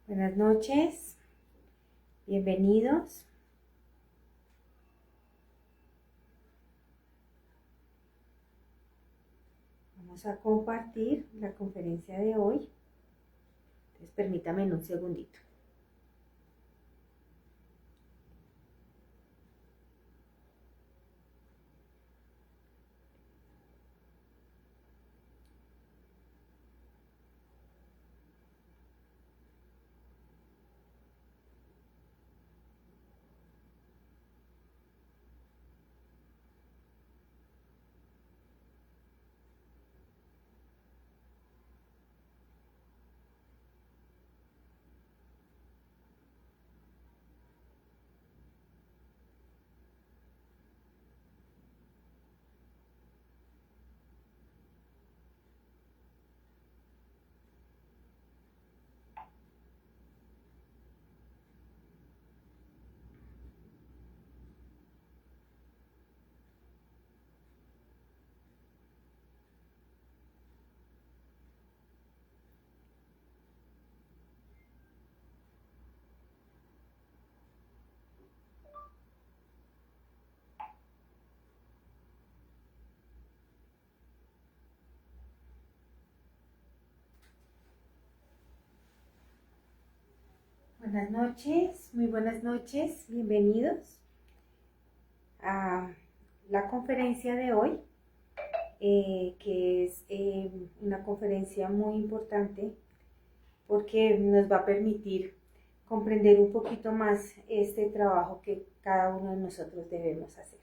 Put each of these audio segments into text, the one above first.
Buenas noches, bienvenidos. Vamos a compartir la conferencia de hoy. Entonces, permítame un segundito. Buenas noches, muy buenas noches, bienvenidos a la conferencia de hoy, que es una conferencia muy importante porque nos va a permitir comprender un poquito más este trabajo que cada uno de nosotros debemos hacer.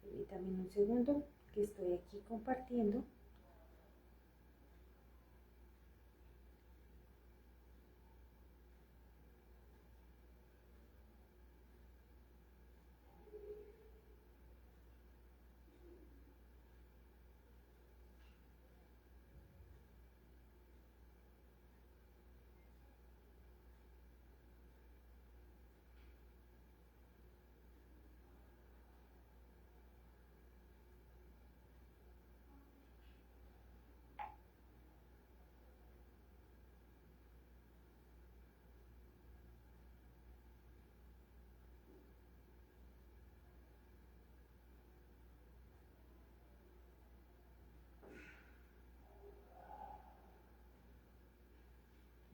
Permítanme un segundo que estoy aquí compartiendo.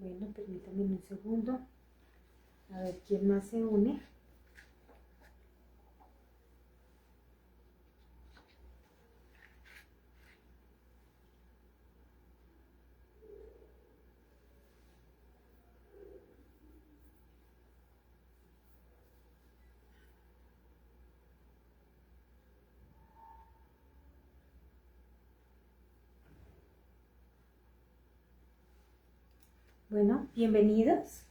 Bueno, permítanme un segundo, a ver quién más se une. Bueno, bienvenidos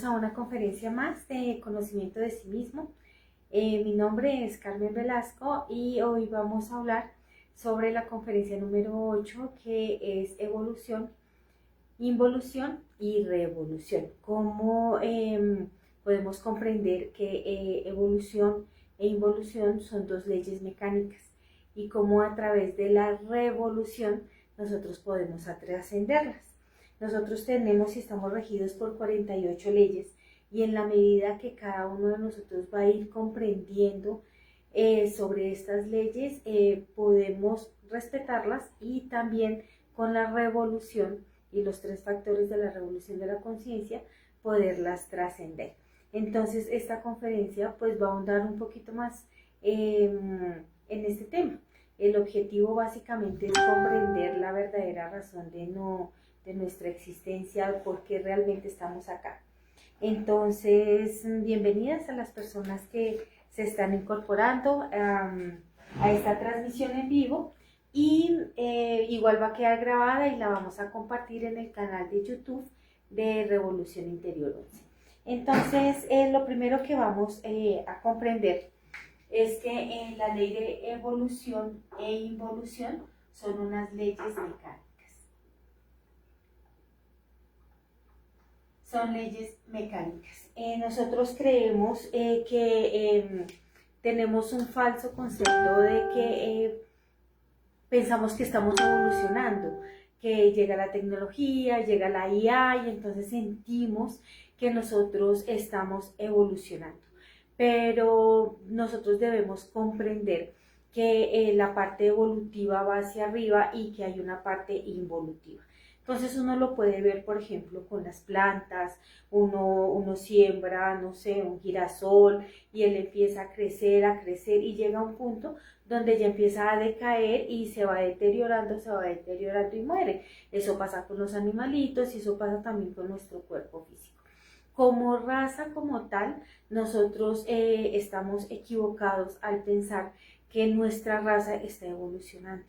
a una conferencia más de conocimiento de sí mismo. Mi nombre es Carmen Velasco y hoy vamos a hablar sobre la conferencia número 8, que es evolución, involución y revolución. Cómo podemos comprender que evolución e involución son dos leyes mecánicas y cómo a través de la revolución nosotros podemos trascenderlas. Nosotros tenemos y estamos regidos por 48 leyes y en la medida que cada uno de nosotros va a ir comprendiendo sobre estas leyes, podemos respetarlas y también con la revolución y los 3 factores de la revolución de la conciencia, poderlas trascender. Entonces, esta conferencia pues va a ahondar un poquito más en este tema. El objetivo básicamente es comprender la verdadera razón de nuestra existencia, por qué realmente estamos acá. Entonces, bienvenidas a las personas que se están incorporando a esta transmisión en vivo y igual va a quedar grabada y la vamos a compartir en el canal de YouTube de Revolución Interior 11. Entonces, lo primero que vamos a comprender es que la ley de evolución e involución son unas leyes mecánicas. Son leyes mecánicas. Nosotros creemos que tenemos un falso concepto de que pensamos que estamos evolucionando, que llega la tecnología, llega la IA y entonces sentimos que nosotros estamos evolucionando. Pero nosotros debemos comprender que la parte evolutiva va hacia arriba y que hay una parte involutiva. Entonces uno lo puede ver, por ejemplo, con las plantas, uno siembra, no sé, un girasol y él empieza a crecer y llega a un punto donde ya empieza a decaer y se va deteriorando y muere. Eso pasa con los animalitos y eso pasa también con nuestro cuerpo físico. Como raza como tal, nosotros estamos equivocados al pensar que nuestra raza está evolucionando.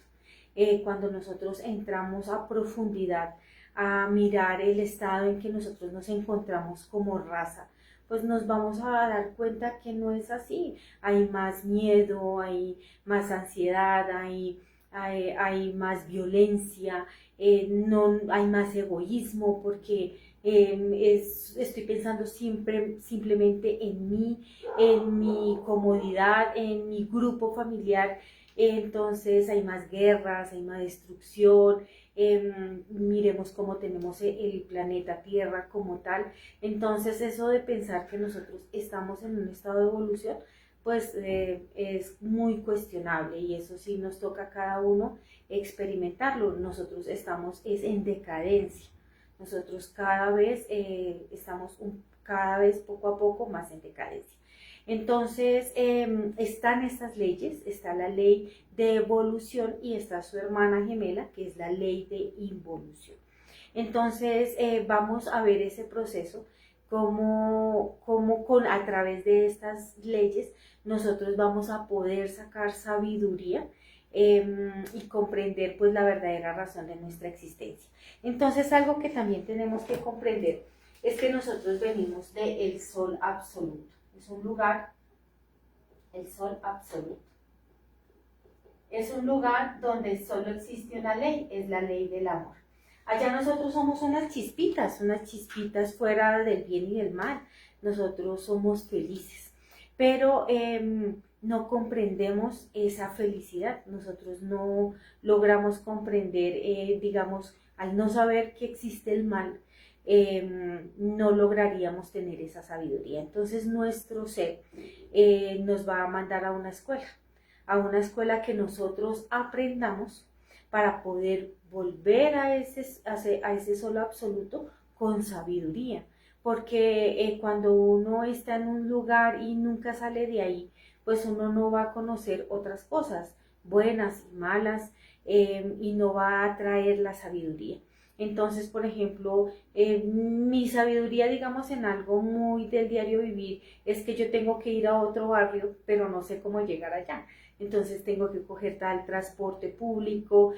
Cuando nosotros entramos a profundidad a mirar el estado en que nosotros nos encontramos como raza, pues nos vamos a dar cuenta que no es así. Hay más miedo, hay más ansiedad, hay más violencia, no, hay más egoísmo porque estoy pensando siempre simplemente en mi comodidad, en mi grupo familiar. Entonces hay más guerras, hay más destrucción, miremos cómo tenemos el planeta Tierra como tal. Entonces eso de pensar que nosotros estamos en un estado de evolución, pues es muy cuestionable y eso sí nos toca a cada uno experimentarlo. Nosotros estamos en decadencia, nosotros cada vez estamos cada vez poco a poco más en decadencia. Entonces, están estas leyes, está la ley de evolución y está su hermana gemela, que es la ley de involución. Entonces, vamos a ver ese proceso, como a través de estas leyes nosotros vamos a poder sacar sabiduría y comprender pues la verdadera razón de nuestra existencia. Entonces, algo que también tenemos que comprender es que nosotros venimos del sol absoluto. Es un lugar, el sol absoluto. Es un lugar donde solo existe una ley, es la ley del amor. Allá nosotros somos unas chispitas fuera del bien y del mal. Nosotros somos felices, pero no comprendemos esa felicidad. Nosotros no logramos comprender, digamos, al no saber que existe el mal, no lograríamos tener esa sabiduría. Entonces nuestro ser nos va a mandar a una escuela que nosotros aprendamos para poder volver a ese solo absoluto con sabiduría. Porque cuando uno está en un lugar y nunca sale de ahí, pues uno no va a conocer otras cosas, buenas y malas, y no va a traer la sabiduría. Entonces, por ejemplo, mi sabiduría, digamos, en algo muy del diario vivir, es que yo tengo que ir a otro barrio, pero no sé cómo llegar allá. Entonces tengo que coger tal transporte público,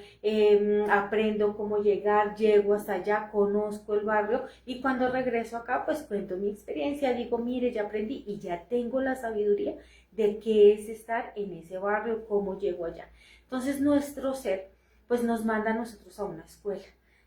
aprendo cómo llegar, llego hasta allá, conozco el barrio y cuando regreso acá, pues cuento mi experiencia, digo, mire, ya aprendí y ya tengo la sabiduría de qué es estar en ese barrio, cómo llego allá. Entonces nuestro ser, pues nos manda a nosotros a una escuela.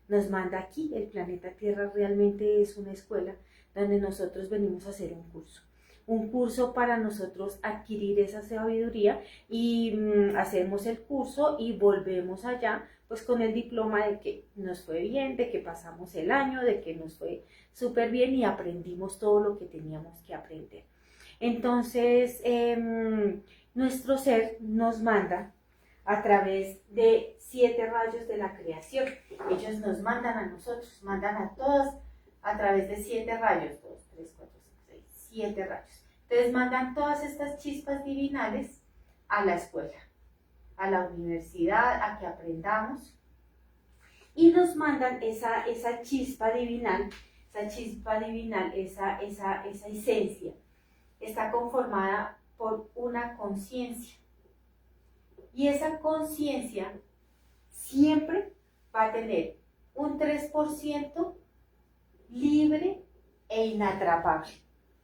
Nos manda aquí, el planeta Tierra realmente es una escuela donde nosotros venimos a hacer un curso para nosotros adquirir esa sabiduría y hacemos el curso y volvemos allá pues con el diploma de que nos fue bien, de que pasamos el año, de que nos fue súper bien y aprendimos todo lo que teníamos que aprender. Entonces, nuestro ser nos manda a través de 7 rayos de la creación. Ellos nos mandan a nosotros, mandan a todos a través de 7 rayos, 2, 3, 4, 5, 6, 7 rayos. Entonces mandan todas estas chispas divinales a la escuela, a la universidad, a que aprendamos y nos mandan esa chispa divinal, esa esencia, está conformada por una conciencia. Y esa conciencia siempre va a tener un 3% libre e inatrapable.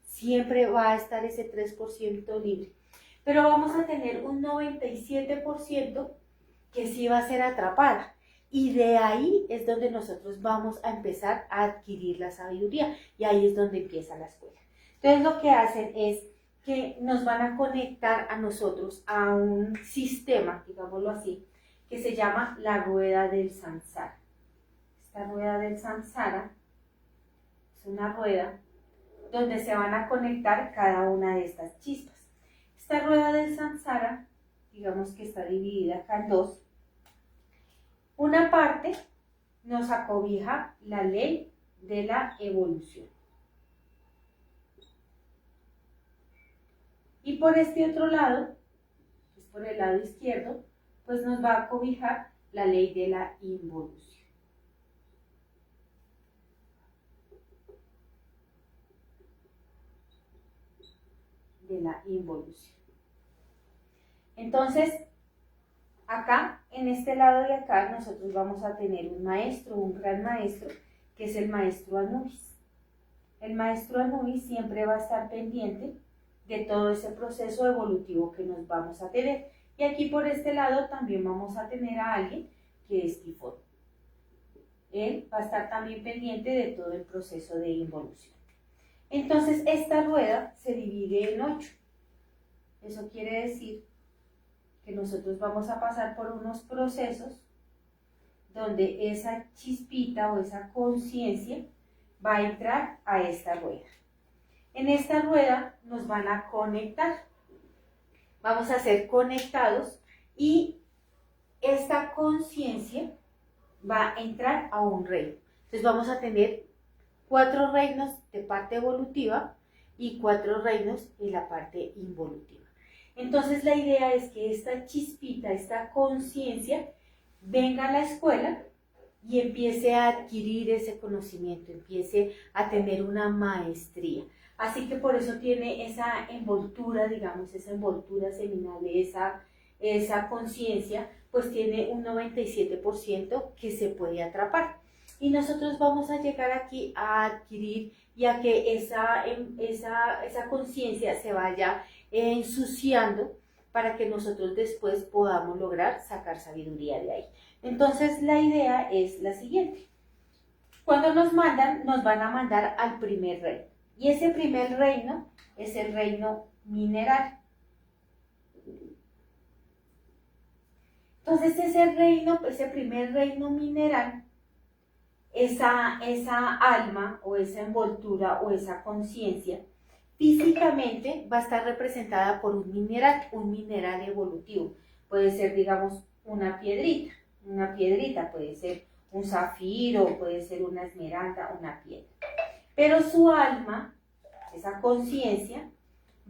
Siempre va a estar ese 3% libre. Pero vamos a tener un 97% que sí va a ser atrapada. Y de ahí es donde nosotros vamos a empezar a adquirir la sabiduría. Y ahí es donde empieza la escuela. Entonces lo que hacen es que nos van a conectar a nosotros a un sistema, digámoslo así, que se llama la rueda del samsara. esta rueda del samsara es una rueda donde se van a conectar cada una de estas chispas. Esta rueda del samsara, digamos que está dividida acá en dos. Una parte nos acobija la ley de la evolución. Y por este otro lado, que es por el lado izquierdo, pues nos va a cobijar la ley de la involución. Entonces, acá, en este lado de acá, nosotros vamos a tener un maestro, un gran maestro, que es el maestro Anubis. El maestro Anubis siempre va a estar pendiente de todo ese proceso evolutivo que nos vamos a tener. Y aquí por este lado también vamos a tener a alguien que es Tifón. Él va a estar también pendiente de todo el proceso de involución. Entonces, esta rueda se divide en 8. Eso quiere decir que nosotros vamos a pasar por unos procesos donde esa chispita o esa conciencia va a entrar a esta rueda. En esta rueda nos van a conectar. Vamos a ser conectados y esta conciencia va a entrar a un reino. Entonces vamos a tener 4 reinos de parte evolutiva y 4 reinos en la parte involutiva. Entonces la idea es que esta chispita, esta conciencia, venga a la escuela y empiece a adquirir ese conocimiento, empiece a tener una maestría. Así que por eso tiene esa envoltura, digamos, esa envoltura seminal, esa conciencia, pues tiene un 97% que se puede atrapar. Y nosotros vamos a llegar aquí a adquirir y a que esa conciencia se vaya ensuciando para que nosotros después podamos lograr sacar sabiduría de ahí. Entonces la idea es la siguiente. Cuando nos van a mandar al primer reino. Y ese primer reino es el reino mineral. Entonces ese primer reino mineral, esa alma o esa envoltura o esa conciencia, físicamente va a estar representada por un mineral evolutivo. Puede ser, digamos, una piedrita, puede ser un zafiro, puede ser una esmeralda, una piedra. Pero su alma, esa conciencia,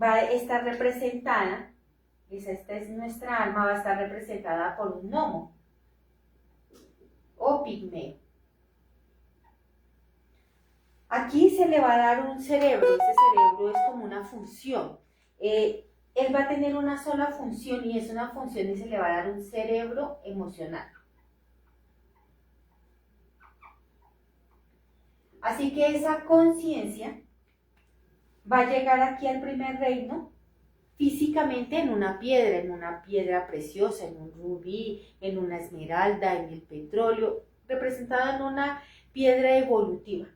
va a estar representada, esta es nuestra alma, va a estar representada por un gnomo o pigmeo. Aquí se le va a dar un cerebro, ese cerebro es como una función. Él va a tener una sola función y es una función y se le va a dar un cerebro emocional. Así que esa conciencia va a llegar aquí al primer reino físicamente en una piedra preciosa, en un rubí, en una esmeralda, en el petróleo, representada en una piedra evolutiva.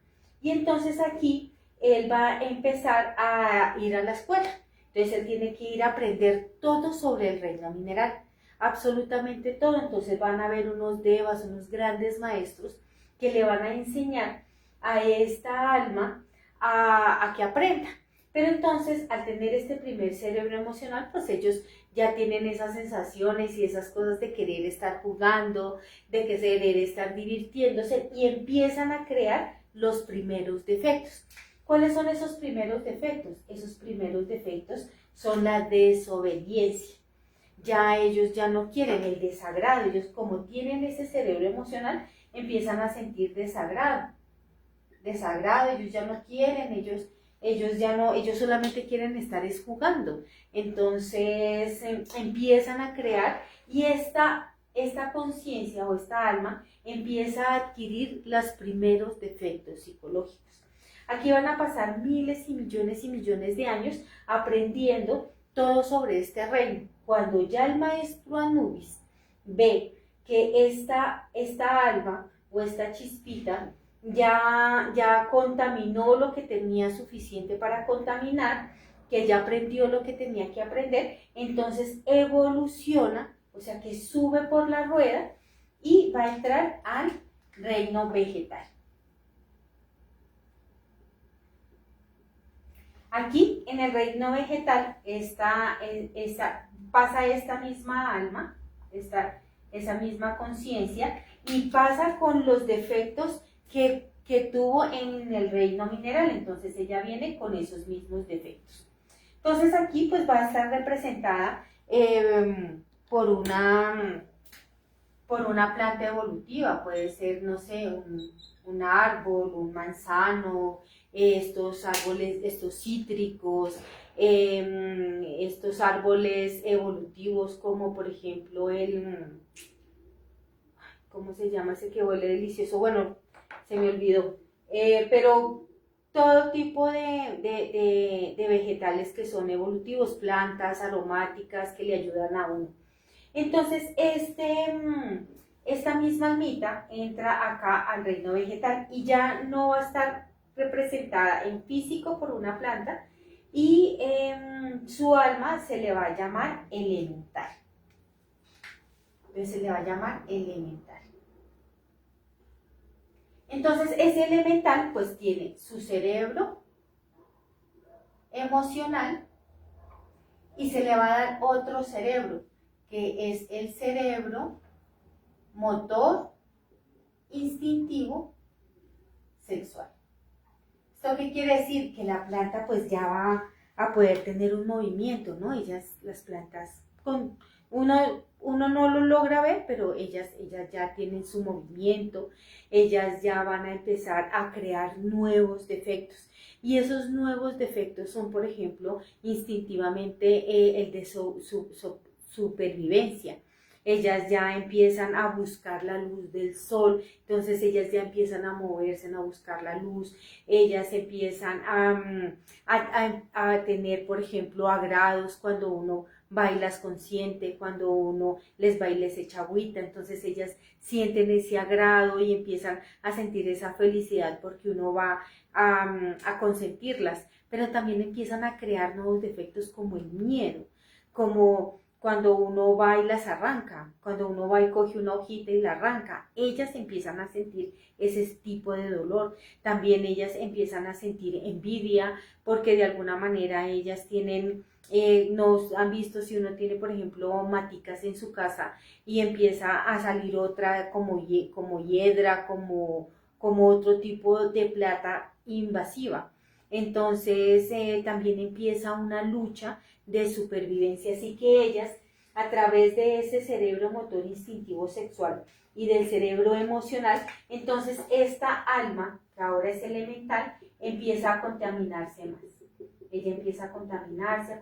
Y entonces aquí él va a empezar a ir a la escuela. Entonces él tiene que ir a aprender todo sobre el reino mineral, absolutamente todo. Entonces van a haber unos devas, unos grandes maestros que le van a enseñar a esta alma a que aprenda. Pero entonces, al tener este primer cerebro emocional, pues ellos ya tienen esas sensaciones y esas cosas de querer estar jugando, de querer estar divirtiéndose y empiezan a crear los primeros defectos. ¿Cuáles son esos primeros defectos? Esos primeros defectos son la desobediencia. Ya ellos ya no quieren el desagrado, ellos como tienen ese cerebro emocional, empiezan a sentir desagrado, ellos ya no quieren, ellos solamente quieren estar jugando. Entonces empiezan a crear y esta conciencia o esta alma empieza a adquirir los primeros defectos psicológicos. Aquí van a pasar miles y millones de años aprendiendo todo sobre este reino. Cuando ya el maestro Anubis ve que esta alma o esta chispita ya contaminó lo que tenía suficiente para contaminar, que ya aprendió lo que tenía que aprender, entonces evoluciona, o sea que sube por la rueda y va a entrar al reino vegetal. Aquí en el reino vegetal pasa esta misma alma, esa misma conciencia, y pasa con los defectos que tuvo en el reino mineral. Entonces ella viene con esos mismos defectos. Entonces aquí pues va a estar representada por una planta evolutiva. Puede ser, no sé, un árbol, un manzano, estos árboles, estos cítricos, estos árboles evolutivos como por ejemplo ¿cómo se llama ese que huele delicioso? Bueno, se me olvidó, pero todo tipo de vegetales que son evolutivos, plantas aromáticas que le ayudan a uno. Entonces, esta misma almita entra acá al reino vegetal y ya no va a estar representada en físico por una planta, y su alma se le va a llamar elemental. Entonces se le va a llamar elemental. Entonces ese elemental pues tiene su cerebro emocional y se le va a dar otro cerebro, que es el cerebro motor, instintivo, sexual. ¿Esto qué quiere decir? Que la planta pues ya va a poder tener un movimiento, ¿no? Las plantas, uno no lo logra ver, pero ellas ya tienen su movimiento, ellas ya van a empezar a crear nuevos defectos. Y esos nuevos defectos son, por ejemplo, instintivamente el de supervivencia. Ellas ya empiezan a buscar la luz del sol, entonces ellas ya empiezan a moverse, a buscar la luz, ellas empiezan a tener, por ejemplo, agrados cuando uno va y las consiente, cuando uno les va y les echa agüita, entonces ellas sienten ese agrado y empiezan a sentir esa felicidad porque uno va a consentirlas, pero también empiezan a crear nuevos defectos como el miedo, como cuando uno va y las arranca, cuando uno va y coge una hojita y la arranca, ellas empiezan a sentir ese tipo de dolor. También ellas empiezan a sentir envidia porque de alguna manera ellas tienen, nos han visto si uno tiene, por ejemplo, maticas en su casa y empieza a salir otra como hiedra, como otro tipo de planta invasiva. Entonces también empieza una lucha de supervivencia, así que ellas, a través de ese cerebro motor instintivo sexual y del cerebro emocional, entonces esta alma, que ahora es elemental, empieza a contaminarse más. Ella empieza a contaminarse,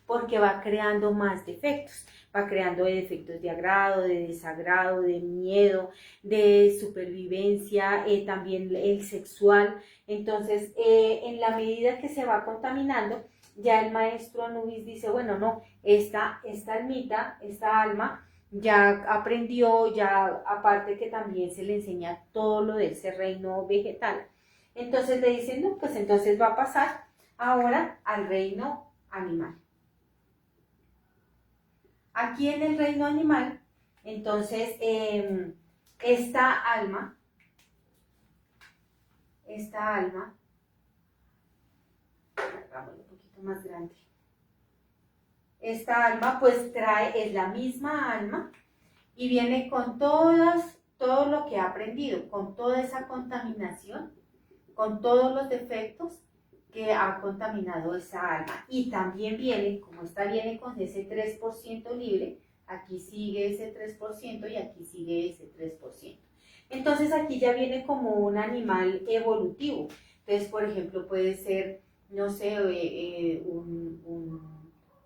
porque va creando más defectos, va creando defectos de agrado, de desagrado, de miedo, de supervivencia, también el sexual. Entonces, en la medida que se va contaminando, ya el maestro Anubis dice, bueno, no, esta almita, esta alma, ya aprendió, ya aparte que también se le enseña todo lo de ese reino vegetal. Entonces le dicen, no, pues entonces va a pasar ahora al reino animal. Aquí en el reino animal, entonces, esta alma, hagámoslo un poquito más grande. Esta alma pues es la misma alma y viene con todo lo que ha aprendido, con toda esa contaminación, con todos los defectos que ha contaminado esa alma. Y también viene, como esta viene con ese 3% libre, aquí sigue ese 3% y aquí sigue ese 3%. Entonces aquí ya viene como un animal evolutivo. Entonces, por ejemplo, puede ser, no sé,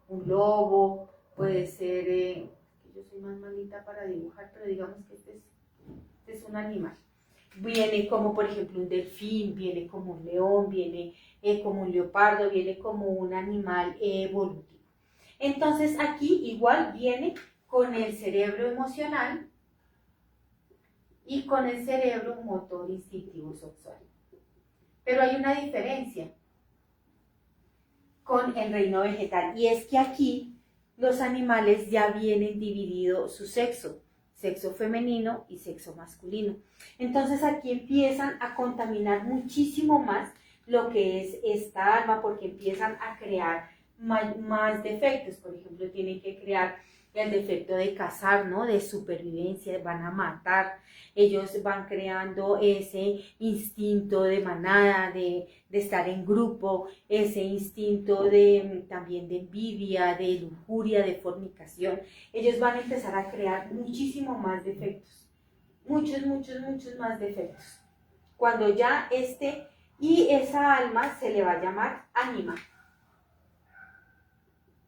un lobo, puede ser, yo soy más malita para dibujar, pero digamos que este es un animal. Viene como por ejemplo un delfín, viene como un león, viene como un leopardo, viene como un animal evolutivo. Entonces aquí igual viene con el cerebro emocional y con el cerebro motor instintivo sexual. Pero hay una diferencia con el reino vegetal, y es que aquí los animales ya vienen dividido su sexo. sexo femenino y sexo masculino. Entonces aquí empiezan a contaminar muchísimo más lo que es esta alma, porque empiezan a crear más defectos. Por ejemplo, tienen que crear el defecto de cazar, ¿no? De supervivencia, van a matar. Ellos van creando ese instinto de manada, de estar en grupo, ese instinto también de envidia, de lujuria, de fornicación. Ellos van a empezar a crear muchísimo más defectos, muchos más defectos. Cuando ya y esa alma se le va a llamar ánima.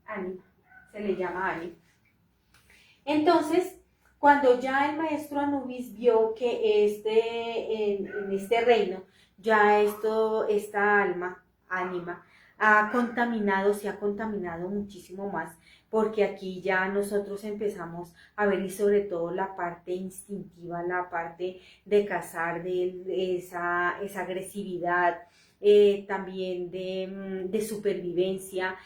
Ánima, se le llama ánima. Entonces, cuando ya el maestro Anubis vio que en este reino, ya esta ánima, se ha contaminado muchísimo más, porque aquí ya nosotros empezamos a ver, y sobre todo la parte instintiva, la parte de cazar, de esa agresividad, también de supervivencia,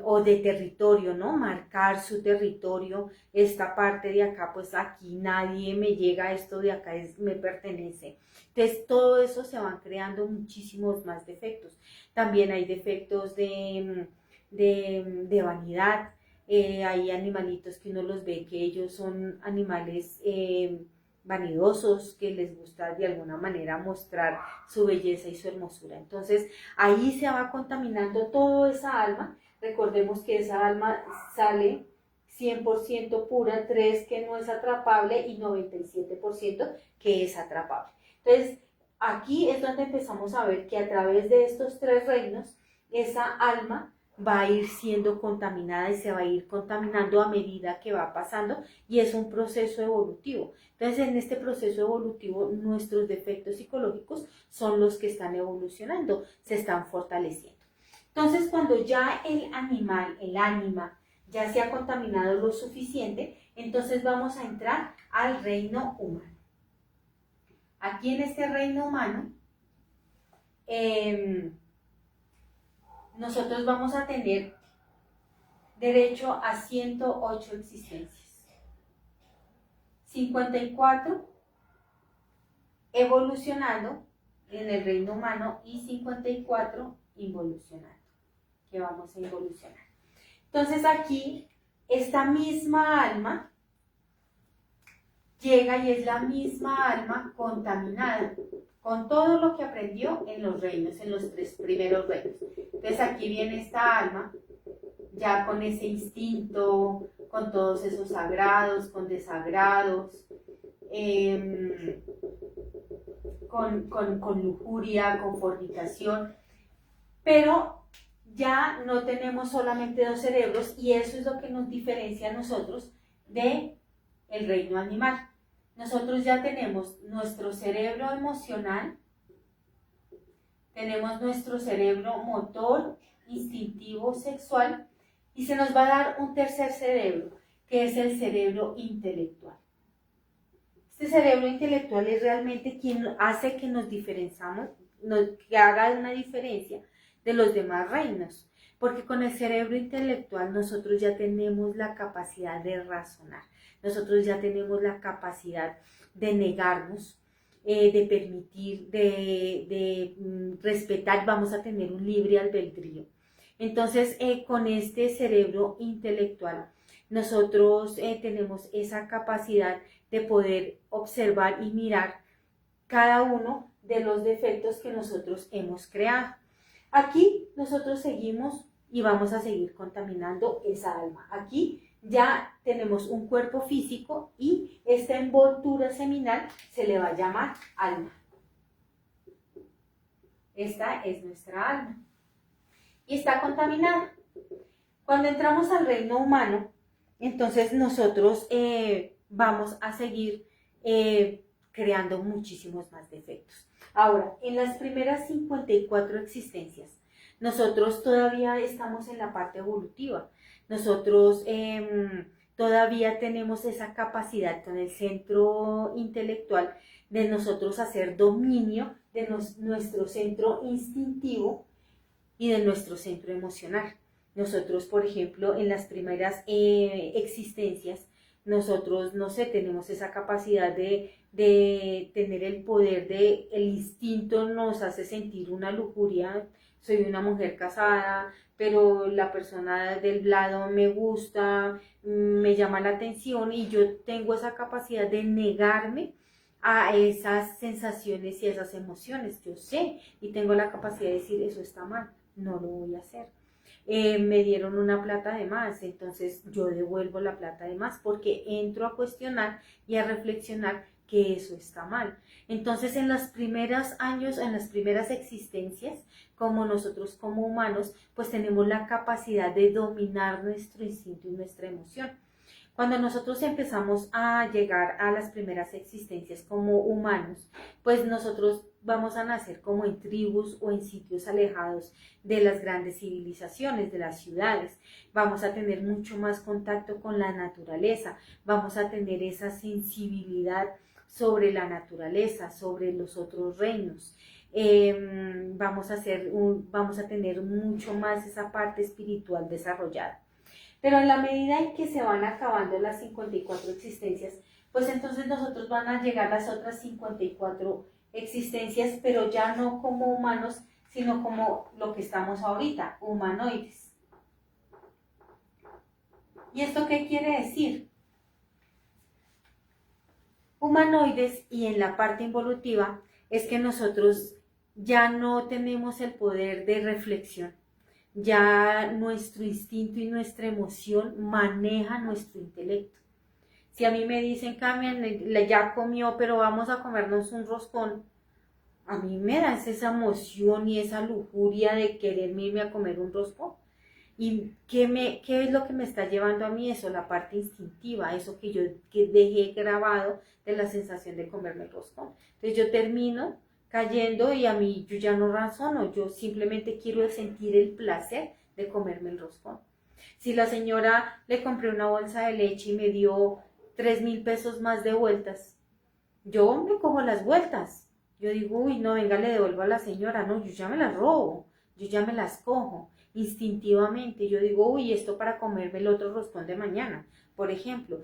o de territorio, ¿no? Marcar su territorio, esta parte de acá, pues aquí nadie me llega, esto de acá me pertenece. Entonces todo eso se van creando muchísimos más defectos. También hay defectos de vanidad. Hay animalitos que uno los ve que ellos son animales vanidosos, que les gusta de alguna manera mostrar su belleza y su hermosura. Entonces ahí se va contaminando toda esa alma. Recordemos que esa alma sale 100% pura, 3 que no es atrapable y 97% que es atrapable. Entonces aquí es donde empezamos a ver que a través de estos 3 reinos, esa alma va a ir siendo contaminada y se va a ir contaminando a medida que va pasando, y es un proceso evolutivo. Entonces, en este proceso evolutivo, nuestros defectos psicológicos son los que están evolucionando, se están fortaleciendo. Entonces, cuando ya el ánima, ya se ha contaminado lo suficiente, entonces vamos a entrar al reino humano. Aquí en este reino humano, nosotros vamos a tener derecho a 108 existencias, 54 evolucionando en el reino humano y 54 involucionando, que vamos a involucionar. Entonces aquí esta misma alma llega y es la misma alma contaminada con todo lo que aprendió en los reinos, en los 3 primeros reinos. Entonces aquí viene esta alma, ya con ese instinto, con todos esos sagrados, con desagrados, con lujuria, con fornicación, pero ya no tenemos solamente 2 cerebros, y eso es lo que nos diferencia a nosotros del reino animal. Nosotros ya tenemos nuestro cerebro emocional, tenemos nuestro cerebro motor, instintivo, sexual, y se nos va a dar un tercer cerebro, que es el cerebro intelectual. Este cerebro intelectual es realmente quien hace que nos diferenciamos, que haga una diferencia de los demás reinos, porque con el cerebro intelectual nosotros ya tenemos la capacidad de razonar, nosotros ya tenemos la capacidad de negarnos, de permitir, de respetar, vamos a tener un libre albedrío. Entonces, con este cerebro intelectual, nosotros tenemos esa capacidad de poder observar y mirar cada uno de los defectos que nosotros hemos creado. Aquí nosotros seguimos y vamos a seguir contaminando esa alma. Aquí ya tenemos un cuerpo físico y esta envoltura seminal se le va a llamar alma. Esta es nuestra alma y está contaminada. Cuando entramos al reino humano, entonces nosotros vamos a seguir creando muchísimos más defectos. Ahora, en las primeras 54 existencias, nosotros todavía estamos en la parte evolutiva. Nosotros todavía tenemos esa capacidad con el centro intelectual de nosotros hacer dominio de nuestro centro instintivo y de nuestro centro emocional. Nosotros, por ejemplo, en las primeras existencias, nosotros, no sé, tenemos esa capacidad de tener el poder el instinto nos hace sentir una lujuria. Soy una mujer casada, pero la persona del lado me gusta, me llama la atención y yo tengo esa capacidad de negarme a esas sensaciones y a esas emociones. Yo sé y tengo la capacidad de decir eso está mal, no lo voy a hacer. Me dieron una plata de más, entonces yo devuelvo la plata de más porque entro a cuestionar y a reflexionar que eso está mal. Entonces en los primeros años, en las primeras existencias, como nosotros como humanos, pues tenemos la capacidad de dominar nuestro instinto y nuestra emoción. Cuando nosotros empezamos a llegar a las primeras existencias como humanos, pues nosotros vamos a nacer como en tribus o en sitios alejados de las grandes civilizaciones, de las ciudades. Vamos a tener mucho más contacto con la naturaleza, vamos a tener esa sensibilidad sobre la naturaleza, sobre los otros reinos. Vamos a tener mucho más esa parte espiritual desarrollada. Pero en la medida en que se van acabando las 54 existencias, pues entonces nosotros van a llegar las otras 54 existencias, pero ya no como humanos, sino como lo que estamos ahorita, humanoides. ¿Y esto qué quiere decir? Humanoides, y en la parte involutiva, es que nosotros ya no tenemos el poder de reflexión. Ya nuestro instinto y nuestra emoción maneja nuestro intelecto. Si a mí me dicen, Carmen, ya comió, pero vamos a comernos un roscón, a mí me da esa emoción y esa lujuria de quererme irme a comer un roscón. ¿Y qué es lo que me está llevando a mí eso? La parte instintiva, eso que dejé grabado de la sensación de comerme el roscón. Entonces yo termino cayendo y a mí yo ya no razono, yo simplemente quiero sentir el placer de comerme el roscón. Si la señora le compré una bolsa de leche y me dio 3.000 pesos más de vueltas, yo me cojo las vueltas. Yo digo, uy, no, venga, le devuelvo a la señora. No, yo ya me las robo, yo ya me las cojo instintivamente. Yo digo, uy, esto para comerme el otro roscón de mañana. Por ejemplo,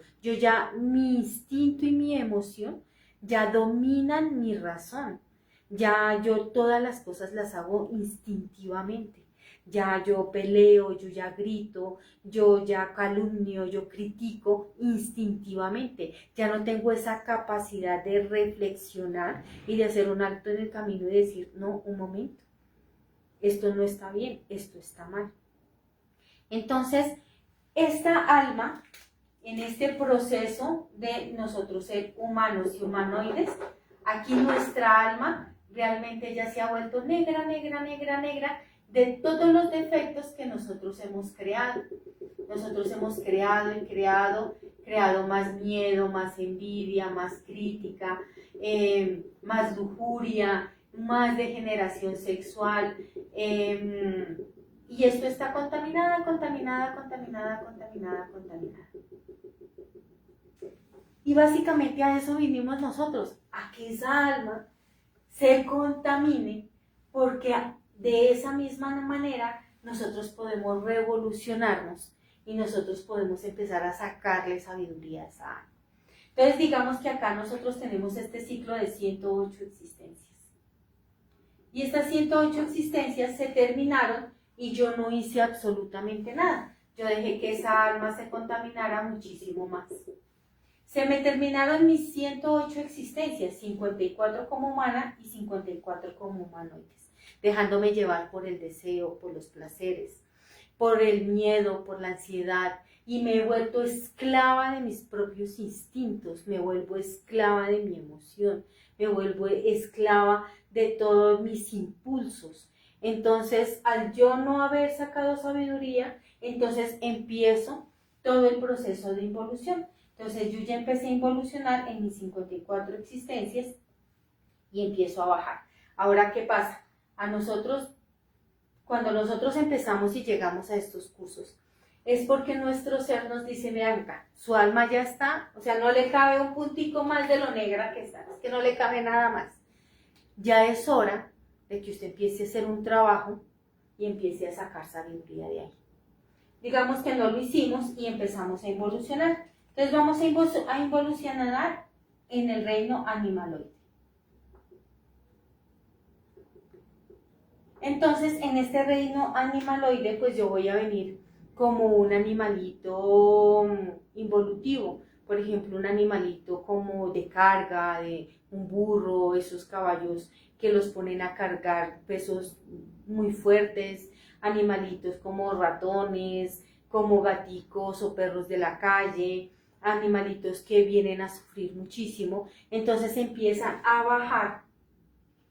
mi instinto y mi emoción ya dominan mi razón. Ya yo todas las cosas las hago instintivamente. Ya yo peleo, yo ya grito, yo ya calumnio, yo critico instintivamente. Ya no tengo esa capacidad de reflexionar y de hacer un alto en el camino y decir, no, un momento, esto no está bien, esto está mal. Entonces, esta alma, en este proceso de nosotros ser humanos y humanoides, aquí nuestra alma realmente ya se ha vuelto negra, negra, negra, negra, de todos los defectos que nosotros hemos creado. Nosotros hemos creado y creado más miedo, más envidia, más crítica, más lujuria, más degeneración sexual. Y esto está contaminada. Y básicamente a eso vinimos nosotros, a que esa alma se contamine, porque de esa misma manera nosotros podemos revolucionarnos y nosotros podemos empezar a sacarle sabiduría a esa alma. Entonces digamos que acá nosotros tenemos este ciclo de 108 existencias. Y estas 108 existencias se terminaron y yo no hice absolutamente nada. Yo dejé que esa alma se contaminara muchísimo más. Se me terminaron mis 108 existencias, 54 como humana y 54 como humanoides, dejándome llevar por el deseo, por los placeres, por el miedo, por la ansiedad, y me he vuelto esclava de mis propios instintos, me vuelvo esclava de mi emoción, me vuelvo esclava de todos mis impulsos. Entonces, al yo no haber sacado sabiduría, entonces empiezo todo el proceso de involución. Entonces yo ya empecé a involucionar en mis 54 existencias y empiezo a bajar. Ahora, ¿qué pasa? A nosotros, cuando nosotros empezamos y llegamos a estos cursos, es porque nuestro ser nos dice, vean, su alma ya está, o sea, no le cabe un puntico más de lo negra que está, es que no le cabe nada más. Ya es hora de que usted empiece a hacer un trabajo y empiece a sacar sabiduría de ahí. Digamos que no lo hicimos y empezamos a involucionar. Entonces vamos a involucionar en el reino animaloide. Entonces, en este reino animaloide, pues yo voy a venir como un animalito involutivo. Por ejemplo, un animalito como de carga, de un burro, esos caballos que los ponen a cargar pesos muy fuertes, animalitos como ratones, como gaticos o perros de la calle, animalitos que vienen a sufrir muchísimo. Entonces empiezan a bajar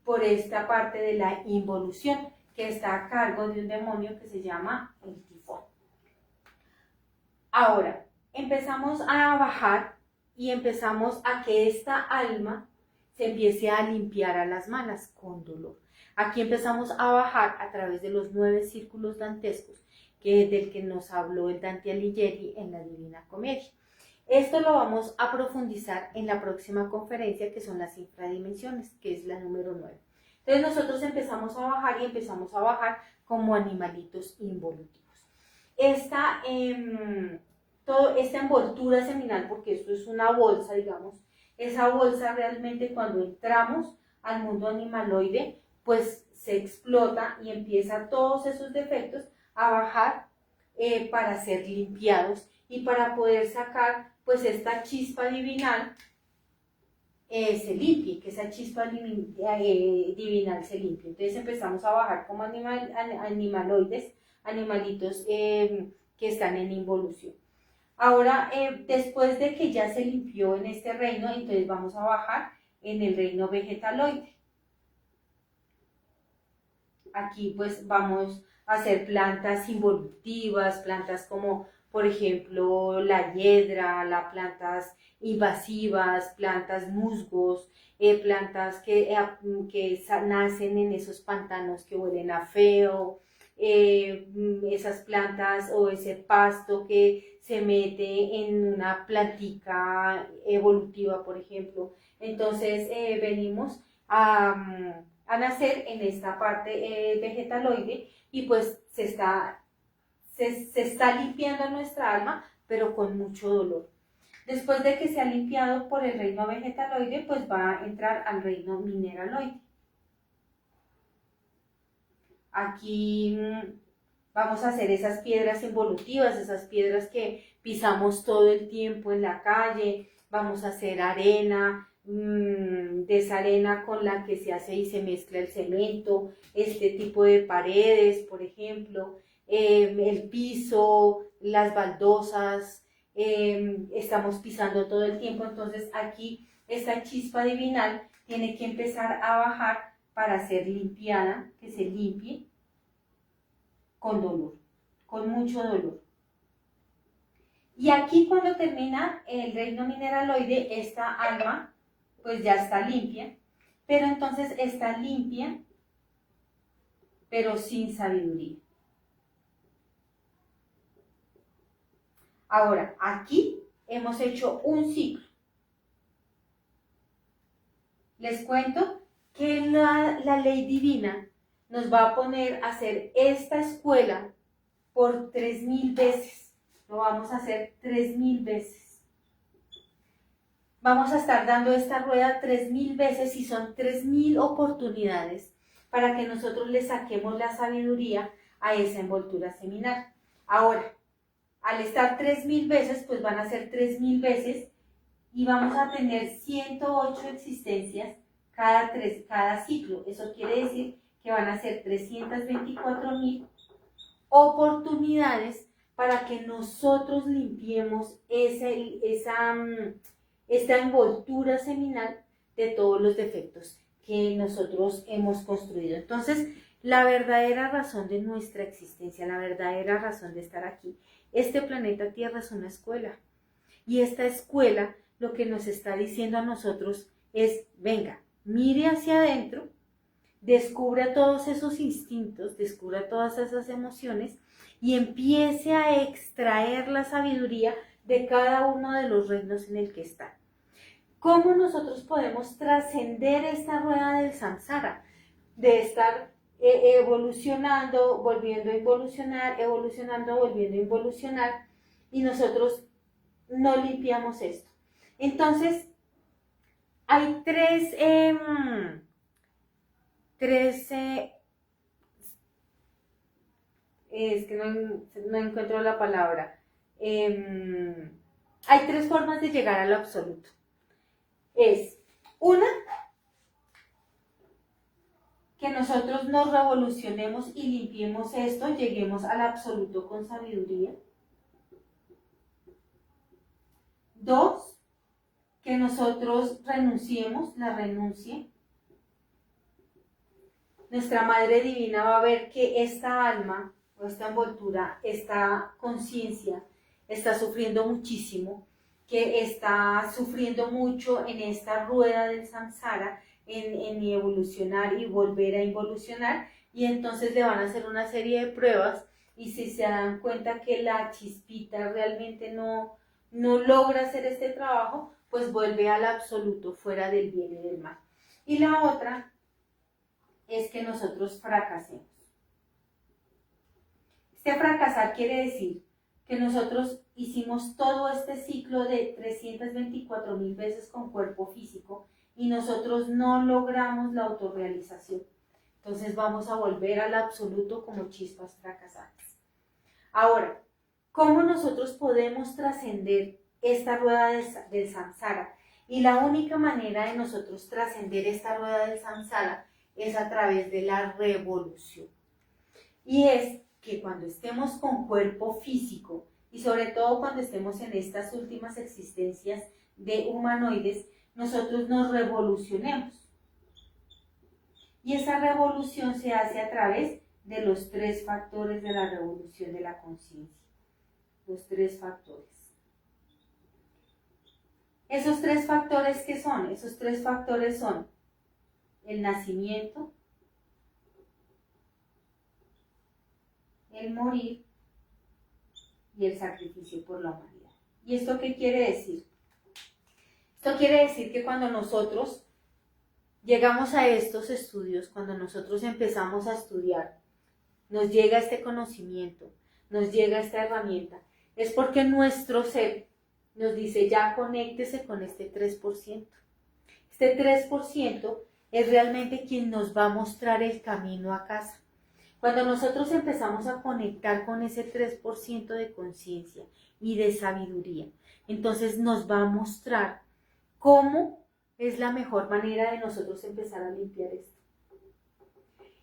por esta parte de la involución que está a cargo de un demonio que se llama el tifón. Ahora, empezamos a bajar y empezamos a que esta alma se empiece a limpiar a las malas con dolor. Aquí empezamos a bajar a través de los 9 círculos dantescos, del que nos habló el Dante Alighieri en la Divina Comedia. Esto lo vamos a profundizar en la próxima conferencia, que son las infradimensiones, que es la número 9. Entonces nosotros empezamos a bajar y empezamos a bajar como animalitos involutivos. Esta envoltura seminal, porque esto es una bolsa, digamos, esa bolsa realmente cuando entramos al mundo animaloide, pues se explota y empieza todos esos defectos a bajar para ser limpiados y para poder sacar pues esta chispa divinal se limpie, que esa chispa divinal se limpie. Entonces empezamos a bajar como animaloides, animalitos que están en involución. Ahora, después de que ya se limpió en este reino, entonces vamos a bajar en el reino vegetaloide. Aquí pues vamos a hacer plantas involutivas, plantas como por ejemplo la hiedra, las plantas invasivas, plantas musgos, plantas que nacen en esos pantanos que huelen a feo, esas plantas o ese pasto que se mete en una plantica evolutiva, por ejemplo. Entonces venimos a nacer en esta parte vegetaloide y pues se está limpiando nuestra alma, pero con mucho dolor. Después de que se ha limpiado por el reino vegetaloide, pues va a entrar al reino mineraloide. Aquí vamos a hacer esas piedras involutivas, esas piedras que pisamos todo el tiempo en la calle. Vamos a hacer arena, de esa arena con la que se hace y se mezcla el cemento, este tipo de paredes, por ejemplo, el piso, las baldosas, estamos pisando todo el tiempo. Entonces aquí esta chispa divinal tiene que empezar a bajar para ser limpiada, que se limpie con dolor, con mucho dolor. Y aquí cuando termina el reino mineraloide, esta alma pues ya está limpia, pero entonces está limpia, pero sin sabiduría. Ahora, aquí hemos hecho un ciclo. Les cuento que la ley divina nos va a poner a hacer esta escuela por 3000 veces. Lo vamos a hacer 3000 veces. Vamos a estar dando esta rueda 3000 veces y son 3000 oportunidades para que nosotros le saquemos la sabiduría a esa envoltura seminal. Ahora, al estar 3000 veces, pues van a ser 3000 veces y vamos a tener 108 existencias cada ciclo. Eso quiere decir que van a ser 324.000 oportunidades para que nosotros limpiemos esta envoltura seminal de todos los defectos que nosotros hemos construido. Entonces, la verdadera razón de nuestra existencia, la verdadera razón de estar aquí, este planeta Tierra es una escuela. Y esta escuela lo que nos está diciendo a nosotros es, venga, mire hacia adentro, descubra todos esos instintos, descubra todas esas emociones y empiece a extraer la sabiduría de cada uno de los reinos en el que está. ¿Cómo nosotros podemos trascender esta rueda del samsara? De estar evolucionando, volviendo a involucionar, evolucionando, volviendo a involucionar, y nosotros no limpiamos esto. Entonces, hay es que no encuentro la palabra. Hay tres formas de llegar al absoluto. Es una, que nosotros nos revolucionemos y limpiemos esto, lleguemos al absoluto con sabiduría. Dos, que nosotros renunciemos, la renuncie. Nuestra Madre Divina va a ver que esta alma o esta envoltura, esta conciencia, está sufriendo muchísimo, que está sufriendo mucho en esta rueda del samsara, en evolucionar y volver a involucionar, y entonces le van a hacer una serie de pruebas, y si se dan cuenta que la chispita realmente no logra hacer este trabajo, pues vuelve al absoluto, fuera del bien y del mal. Y la otra es que nosotros fracasemos. Este fracasar quiere decir que nosotros hicimos todo este ciclo de 324,000 veces con cuerpo físico y nosotros no logramos la autorrealización. Entonces vamos a volver al absoluto como chispas fracasadas. Ahora, ¿cómo nosotros podemos trascender esta rueda del samsara? Y la única manera de nosotros trascender esta rueda del samsara es a través de la revolución. Y es que cuando estemos con cuerpo físico, y sobre todo cuando estemos en estas últimas existencias de humanoides, nosotros nos revolucionemos. Y esa revolución se hace a través de los tres factores de la revolución de la conciencia. Los tres factores. ¿Esos tres factores qué son? Esos tres factores son el nacimiento, el morir y el sacrificio por la humanidad. ¿Y esto qué quiere decir? Esto quiere decir que cuando nosotros llegamos a estos estudios, cuando nosotros empezamos a estudiar, nos llega este conocimiento, nos llega esta herramienta, es porque nuestro ser nos dice ya conéctese con este 3%. Este 3% es realmente quien nos va a mostrar el camino a casa. Cuando nosotros empezamos a conectar con ese 3% de conciencia y de sabiduría, entonces nos va a mostrar cómo es la mejor manera de nosotros empezar a limpiar esto.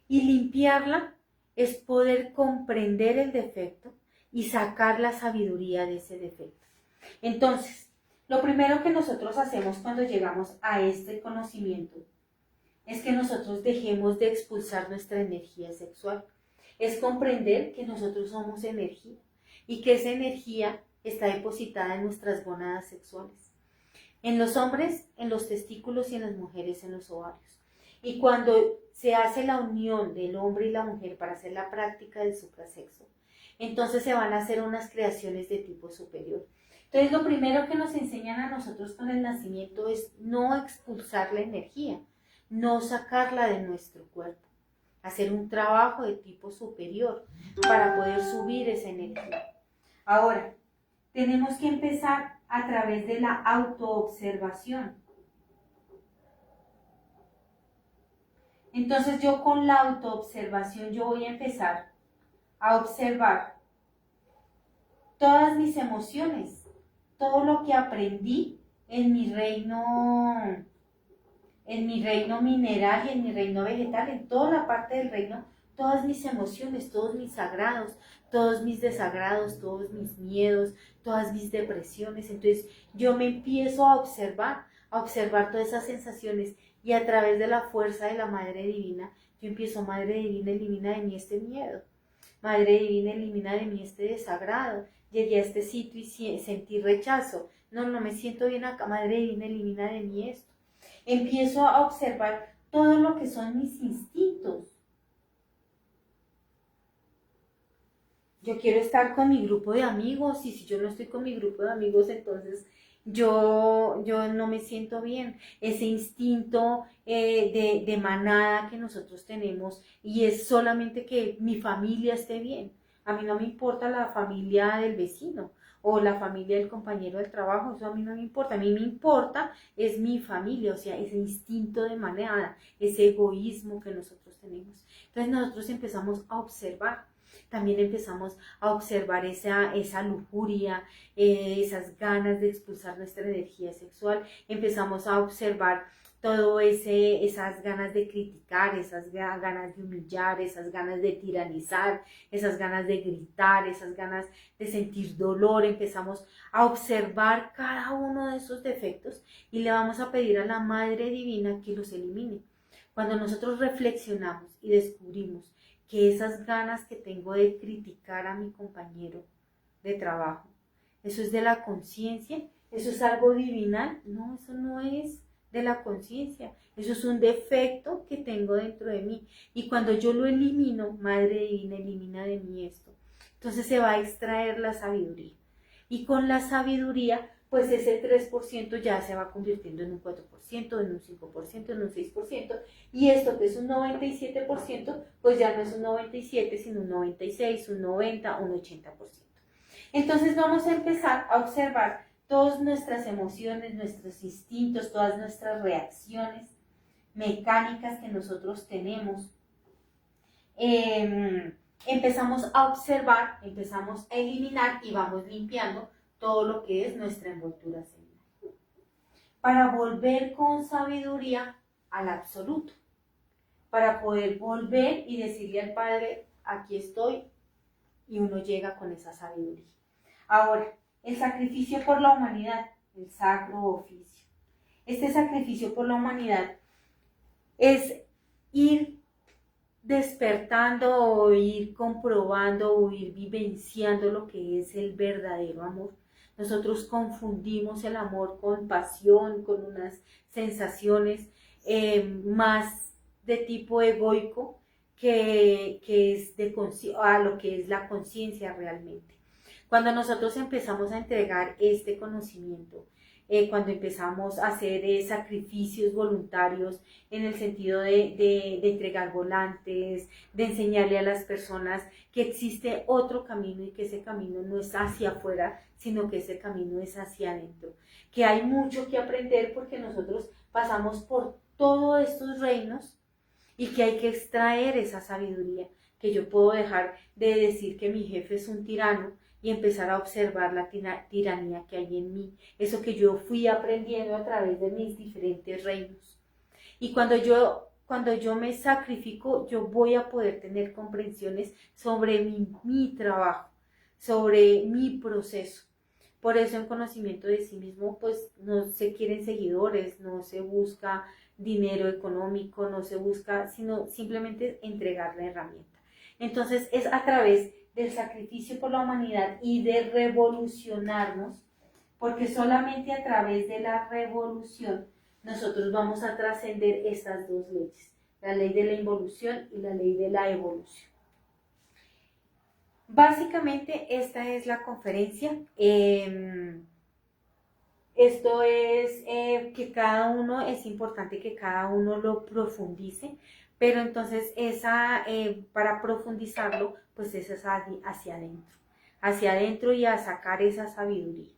Y limpiarla es poder comprender el defecto y sacar la sabiduría de ese defecto. Entonces, lo primero que nosotros hacemos cuando llegamos a este conocimiento es que nosotros dejemos de expulsar nuestra energía sexual. Es comprender que nosotros somos energía y que esa energía está depositada en nuestras gónadas sexuales. En los hombres, en los testículos, y en las mujeres, en los ovarios. Y cuando se hace la unión del hombre y la mujer para hacer la práctica del suprasexo, entonces se van a hacer unas creaciones de tipo superior. Entonces, lo primero que nos enseñan a nosotros con el nacimiento es no expulsar la energía, no sacarla de nuestro cuerpo, hacer un trabajo de tipo superior para poder subir esa energía. Ahora, tenemos que empezar a través de la autoobservación. Entonces yo con la autoobservación yo voy a empezar a observar todas mis emociones, todo lo que aprendí en mi reino mineral y en mi reino vegetal, en toda la parte del reino, todas mis emociones, todos mis sagrados, todos mis desagrados, todos mis miedos, todas mis depresiones. Entonces yo me empiezo a observar todas esas sensaciones, y a través de la fuerza de la Madre Divina, yo empiezo: Madre Divina, elimina de mí este miedo. Madre Divina, elimina de mí este desagrado. Llegué a este sitio y sentí rechazo. No me siento bien acá. Madre Divina, elimina de mí esto. Empiezo a observar todo lo que son mis instintos. Yo quiero estar con mi grupo de amigos, y si yo no estoy con mi grupo de amigos, entonces yo no me siento bien. Ese instinto de manada que nosotros tenemos, y es solamente que mi familia esté bien. A mí no me importa la familia del vecino, o la familia del compañero del trabajo, eso a mí no me importa, a mí me importa es mi familia, o sea, ese instinto de manada, ese egoísmo que nosotros tenemos. Entonces nosotros empezamos a observar, también empezamos a observar esa lujuria, esas ganas de expulsar nuestra energía sexual, empezamos a observar todo esas ganas de criticar, esas ganas de humillar, esas ganas de tiranizar, esas ganas de gritar, esas ganas de sentir dolor. Empezamos a observar cada uno de esos defectos y le vamos a pedir a la Madre Divina que los elimine. Cuando nosotros reflexionamos y descubrimos que esas ganas que tengo de criticar a mi compañero de trabajo, eso es de la conciencia, eso es algo divinal, no, eso no es de la conciencia, eso es un defecto que tengo dentro de mí, y cuando yo lo elimino, Madre Divina, elimina de mí esto, entonces se va a extraer la sabiduría, y con la sabiduría pues ese 3% ya se va convirtiendo en un 4%, en un 5%, en un 6%, y esto que es un 97%, pues ya no es un 97, sino un 96, un 90, un 80%. Entonces vamos a empezar a observar todas nuestras emociones, nuestros instintos, todas nuestras reacciones mecánicas que nosotros tenemos. Empezamos a observar, empezamos a eliminar y vamos limpiando todo lo que es nuestra envoltura celular, para volver con sabiduría al absoluto, para poder volver y decirle al Padre, aquí estoy, y uno llega con esa sabiduría. Ahora, el sacrificio por la humanidad, el sacro oficio. Este sacrificio por la humanidad es ir despertando o ir comprobando o ir vivenciando lo que es el verdadero amor. Nosotros confundimos el amor con pasión, con unas sensaciones más de tipo egoico que es a lo que es la conciencia realmente. Cuando nosotros empezamos a entregar este conocimiento, cuando empezamos a hacer sacrificios voluntarios en el sentido de entregar volantes, de enseñarle a las personas que existe otro camino y que ese camino no es hacia afuera, sino que ese camino es hacia adentro, que hay mucho que aprender porque nosotros pasamos por todos estos reinos y que hay que extraer esa sabiduría, que yo puedo dejar de decir que mi jefe es un tirano y empezar a observar la tiranía que hay en mí, eso que yo fui aprendiendo a través de mis diferentes reinos. Y cuando yo me sacrifico, yo voy a poder tener comprensiones sobre mi trabajo, sobre mi proceso. Por eso en conocimiento de sí mismo, pues no se quieren seguidores, no se busca dinero económico, no se busca, sino simplemente entregar la herramienta. Entonces es a través del sacrificio por la humanidad y de revolucionarnos, porque solamente a través de la revolución nosotros vamos a trascender estas dos leyes, la ley de la involución y la ley de la evolución. Básicamente esta es la conferencia. Esto es que cada uno, es importante que cada uno lo profundice, pero entonces para profundizarlo, pues es hacia adentro y a sacar esa sabiduría.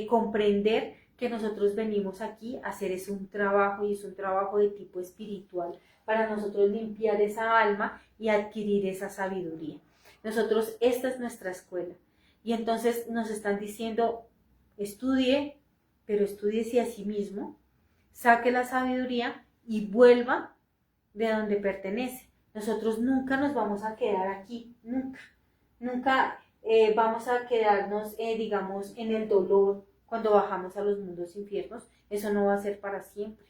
Comprender que nosotros venimos aquí a hacer es un trabajo y es un trabajo de tipo espiritual para nosotros limpiar esa alma y adquirir esa sabiduría. Nosotros, esta es nuestra escuela y entonces nos están diciendo, estudie, pero estúdiese a sí mismo, saque la sabiduría y vuelva de donde pertenece. Nosotros nunca nos vamos a quedar aquí, nunca vamos a quedarnos, digamos, en el dolor cuando bajamos a los mundos infiernos. Eso no va a ser para siempre.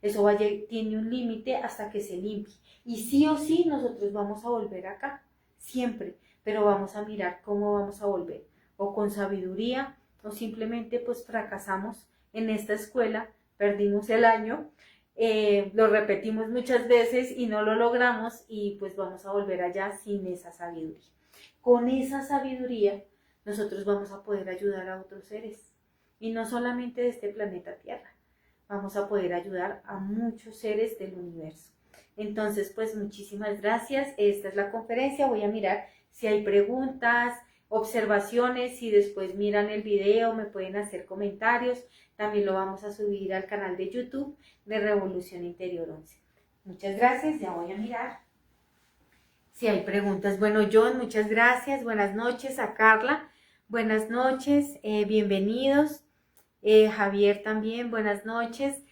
Eso tiene un límite hasta que se limpie. Y sí o sí nosotros vamos a volver acá, siempre, pero vamos a mirar cómo vamos a volver, o con sabiduría, o simplemente pues fracasamos en esta escuela, perdimos el año, lo repetimos muchas veces y no lo logramos y pues vamos a volver allá sin esa sabiduría. Con esa sabiduría nosotros vamos a poder ayudar a otros seres y no solamente de este planeta Tierra, vamos a poder ayudar a muchos seres del universo. Entonces pues muchísimas gracias, esta es la conferencia, voy a mirar si hay preguntas, observaciones. Si después miran el video, me pueden hacer comentarios. También lo vamos a subir al canal de YouTube de Revolución Interior 11. Muchas gracias, ya voy a mirar si hay preguntas. Bueno, John, muchas gracias. Buenas noches a Carla. Buenas noches, bienvenidos. Javier también, buenas noches.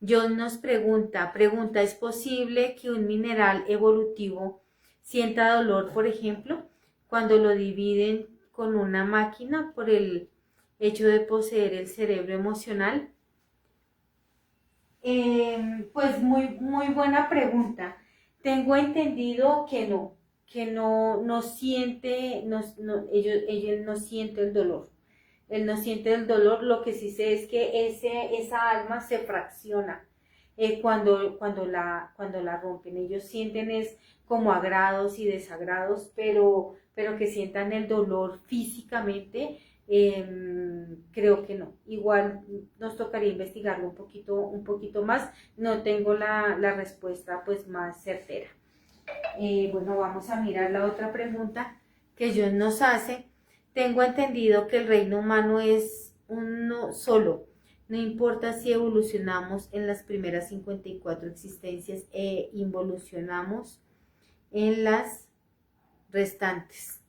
John nos pregunta, ¿es posible que un mineral evolutivo sienta dolor, por ejemplo, cuando lo dividen con una máquina por el hecho de poseer el cerebro emocional? Pues muy buena pregunta. Tengo entendido que no siente, ellos no siente el dolor. Él no siente el dolor. Lo que sí sé es que esa alma se fracciona cuando la rompen. Ellos sienten es como agrados y desagrados, pero que sientan el dolor físicamente, creo que no. Igual nos tocaría investigarlo un poquito más. No tengo la respuesta pues más certera. Bueno, vamos a mirar la otra pregunta que John nos hace. Tengo entendido que el reino humano es uno solo. No importa si evolucionamos en las primeras 54 existencias e involucionamos en las restantes.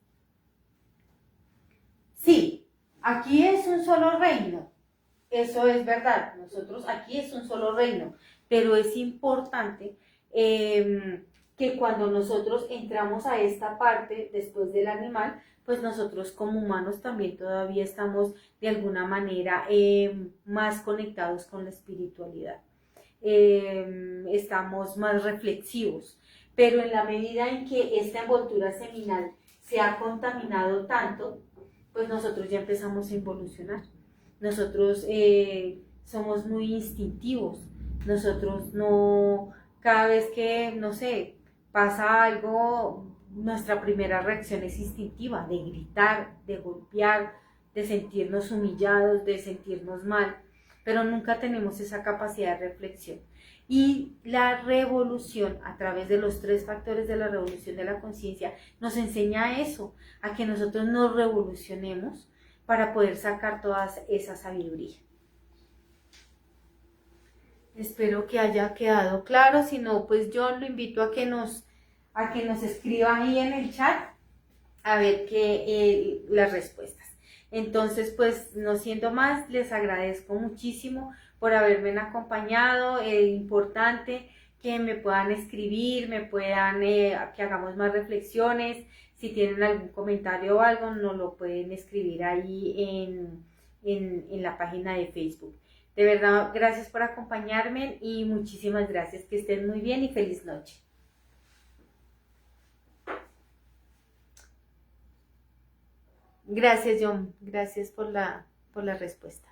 Sí, aquí es un solo reino. Eso es verdad. Nosotros aquí es un solo reino. Pero es importante que cuando nosotros entramos a esta parte después del animal, pues nosotros como humanos también todavía estamos de alguna manera más conectados con la espiritualidad. Estamos más reflexivos, pero en la medida en que esta envoltura seminal se ha contaminado tanto, pues nosotros ya empezamos a involucionar. Nosotros somos muy instintivos. Nosotros no, cada vez que, no sé, pasa algo, nuestra primera reacción es instintiva, de gritar, de golpear, de sentirnos humillados, de sentirnos mal, pero nunca tenemos esa capacidad de reflexión. Y la revolución, a través de los 3 factores de la revolución de la conciencia, nos enseña eso, a que nosotros nos revolucionemos para poder sacar toda esa sabiduría. Espero que haya quedado claro. Si no, pues yo lo invito a que nos escriba ahí en el chat a ver las respuestas. Entonces, pues no siendo más, les agradezco muchísimo por haberme acompañado. Es importante que me puedan escribir, que hagamos más reflexiones. Si tienen algún comentario o algo, nos lo pueden escribir ahí en la página de Facebook. De verdad, gracias por acompañarme y muchísimas gracias. Que estén muy bien y feliz noche. Gracias, John. Gracias por la respuesta.